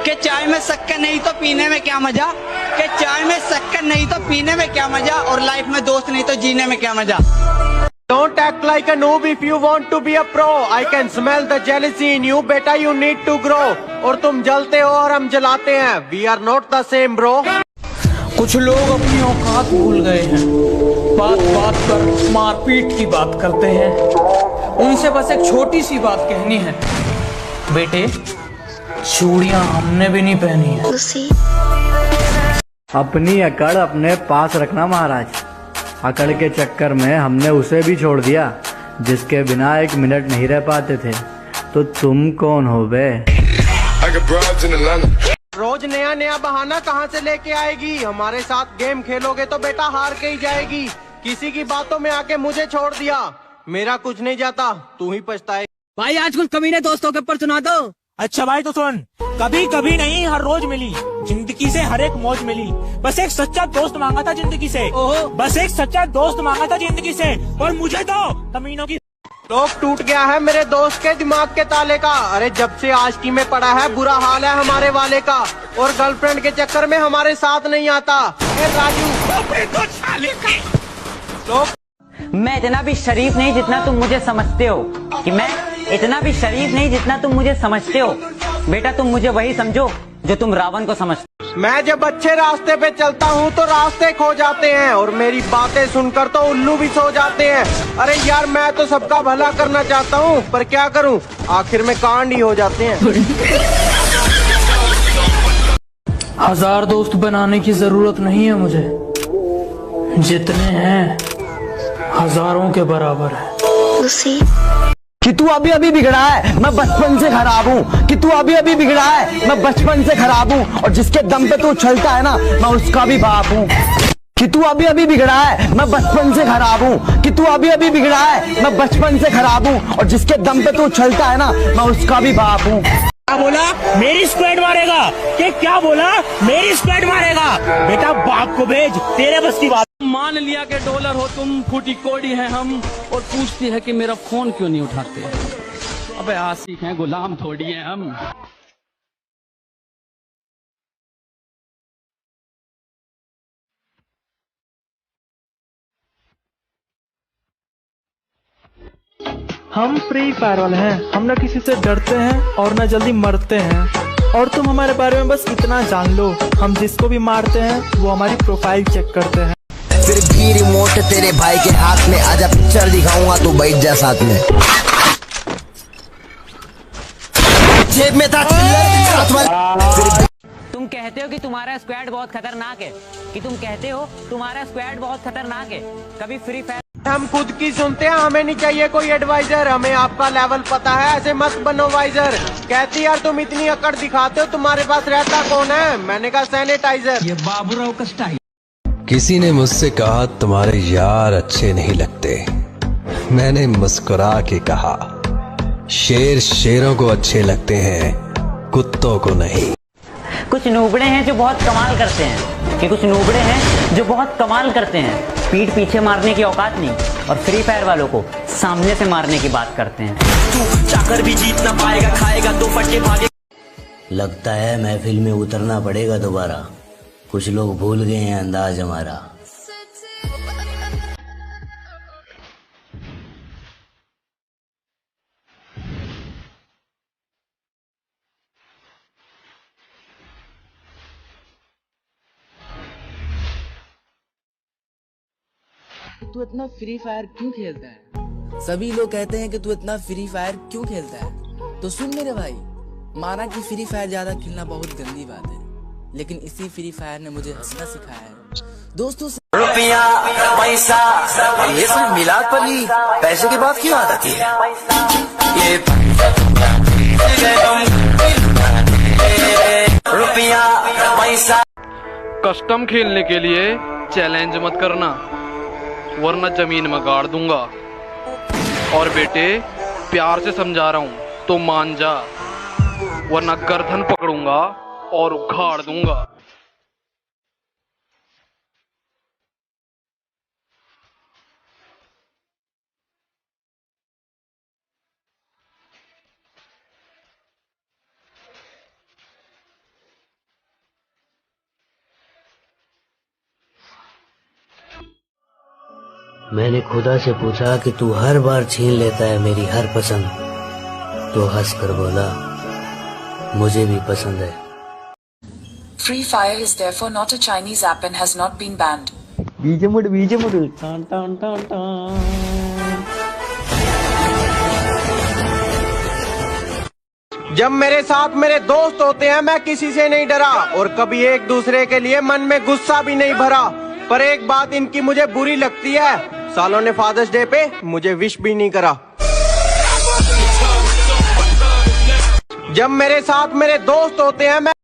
कि चाय में शक्कर नहीं तो पीने में क्या मजा, कि चाय में शक्कर नहीं तो पीने में क्या मजा, और लाइफ में दोस्त नहीं तो जीने में क्या मजा। Don't act like a noob if you want to be a pro. I can smell the jealousy in you. बेटा you need to grow. और तुम जलते हो और हम जलाते हैं. We are not the same bro. कुछ लोग अपनी औकात भूल गए हैं, बात बात पर मारपीट की बात करते हैं। उनसे बस एक छोटी सी बात कहनी है, बेटे चूड़ियां हमने भी नहीं पहनी है। अपनी अकड़ अपने पास रखना महाराज। अकड़ के चक्कर में हमने उसे भी छोड़ दिया जिसके बिना एक मिनट नहीं रह पाते थे। तो तुम कौन हो बे? रोज नया नया बहाना कहाँ से लेके आएगी? हमारे साथ गेम खेलोगे तो बेटा हार के ही जाएगी। किसी की बातों में आके मुझे छोड़ दिया, मेरा कुछ नहीं जाता, तू ही पछताए। भाई आज कुछ कमीने दोस्तों के ऊपर सुना दो। अच्छा भाई तो सुन, कभी कभी नहीं हर रोज मिली जिंदगी से हर एक मौज मिली। बस एक सच्चा दोस्त मांगा था जिंदगी से, बस एक सच्चा दोस्त मांगा था जिंदगी से, और मुझे तो कमीनों की लोग टूट गया है मेरे दोस्त के दिमाग के ताले का। अरे जब से आशिकी में पड़ा है बुरा हाल है हमारे वाले का, और गर्लफ्रेंड के चक्कर में हमारे साथ नहीं आता। राजू लोग मैं इतना भी शरीफ नहीं जितना तुम मुझे समझते हो, कि मैं इतना भी शरीफ नहीं जितना तुम मुझे समझते हो। बेटा तुम मुझे वही समझो जो तुम रावण को समझते हो। मैं जब अच्छे रास्ते पे चलता हूँ तो रास्ते खो जाते हैं, और मेरी बातें सुनकर तो उल्लू भी सो जाते हैं। अरे यार मैं तो सबका भला करना चाहता हूँ, पर क्या करूँ, आखिर में कांड ही हो जाते हैं। हजार दोस्त बनाने की जरूरत नहीं है मुझे, जितने हैं हजारों के बराबर है। कि तू अभी अभी बिगड़ा है, मैं बचपन से खराब हूँ। कि तू अभी अभी बिगड़ा है, मैं बचपन से खराब हूँ, और जिसके दम पे तू उछलता है ना, मैं उसका भी बाप हूँ। कि तू अभी अभी बिगड़ा है, मैं बचपन से खराब हूँ। कि तू अभी अभी बिगड़ा है, मैं बचपन से खराब हूँ, और जिसके दम पे तू उछलता है ना, मैं उसका भी बाप हूँ। क्या बोला? मेरी स्क्वाड मारेगा? कि क्या बोला? मेरी स्क्वाड मारेगा? बेटा बाप को भेज, तेरे बस की बात। मान लिया कि डॉलर हो तुम, फूटी कोड़ी है हम, और पूछती है कि मेरा फोन क्यों नहीं उठाते। अबे आशिक हैं, गुलाम थोड़ी हैं हम। हम फ्री फायर वाले हैं, हम न किसी से डरते हैं और न जल्दी मरते हैं। और तुम हमारे बारे में बस इतना जान लो, हम जिसको भी मारते हैं वो हमारी प्रोफाइल चेक करते हैं। फिर भी रिमोट तेरे भाई के हाथ में, आजा पिक्चर दिखाऊंगा, तू बैठ जा साथ में। जेब में था तुम कहते हो कि तुम्हारा स्क्वाड बहुत खतरनाक है, कि तुम कहते हो तुम्हारा स्क्वाड बहुत खतरनाक है। कभी फ्री फायर हम खुद की सुनते हैं, हमें नहीं चाहिए कोई एडवाइजर। हमें आपका लेवल पता है, ऐसे मत बनो वाइजर। कहती यार तुम इतनी अकड़ दिखाते हो, तुम्हारे पास रहता कौन है? मैंने कहा सैनिटाइजर। ये बाबूराव का स्टाइल। किसी ने मुझसे कहा तुम्हारे यार अच्छे नहीं लगते। मैंने मुस्कुरा के कहा शेर शेरों को अच्छे लगते हैं, कुत्तों को नहीं। कुछ नूबड़े हैं जो बहुत कमाल करते हैं, कि कुछ नूबड़े हैं जो बहुत कमाल करते हैं। पीठ पीछे मारने की औकात नहीं, और फ्री फायर वालों को सामने से मारने की बात करते हैं। तू चाकर भी जीत ना पाएगा, खाएगा तो फटके भागे। लगता है महफिल में उतरना पड़ेगा दोबारा, कुछ लोग भूल गए हैं अंदाज हमारा। तू इतना फ्री फायर क्यों खेलता है? सभी लोग कहते हैं कि तू इतना फ्री फायर क्यों खेलता है। तो सुन मेरे भाई, माना कि फ्री फायर ज्यादा खेलना बहुत गंदी बात है, लेकिन इसी फ्री फायर ने मुझे हंसना सिखाया है। दोस्तों से रुपया पैसा ये सब मिलाद पर ही पैसे की बात क्यों आती है? ये रुपया पैसा। कस्टम खेलने के लिए चैलेंज मत करना, वरना जमीन में गाड़ दूंगा। और बेटे प्यार से समझा रहा हूँ तो मान जा, वरना गर्दन पकड़ूंगा और उखाड़ दूंगा। मैंने खुदा से पूछा कि तू हर बार छीन लेता है मेरी हर पसंद, तो हंस कर बोला मुझे भी पसंद है। Free Fire is therefore not a Chinese app and has not been banned. जब मेरे साथ मेरे दोस्त होते हैं मैं किसी से नहीं डरा और कभी एक दूसरे के लिए मन में गुस्सा भी नहीं भरा। पर एक बात इनकी मुझे बुरी लगती है, सालों ने फादर्स डे पे मुझे विश भी नहीं करा। जब मेरे साथ मेरे दोस्त होते हैं मैं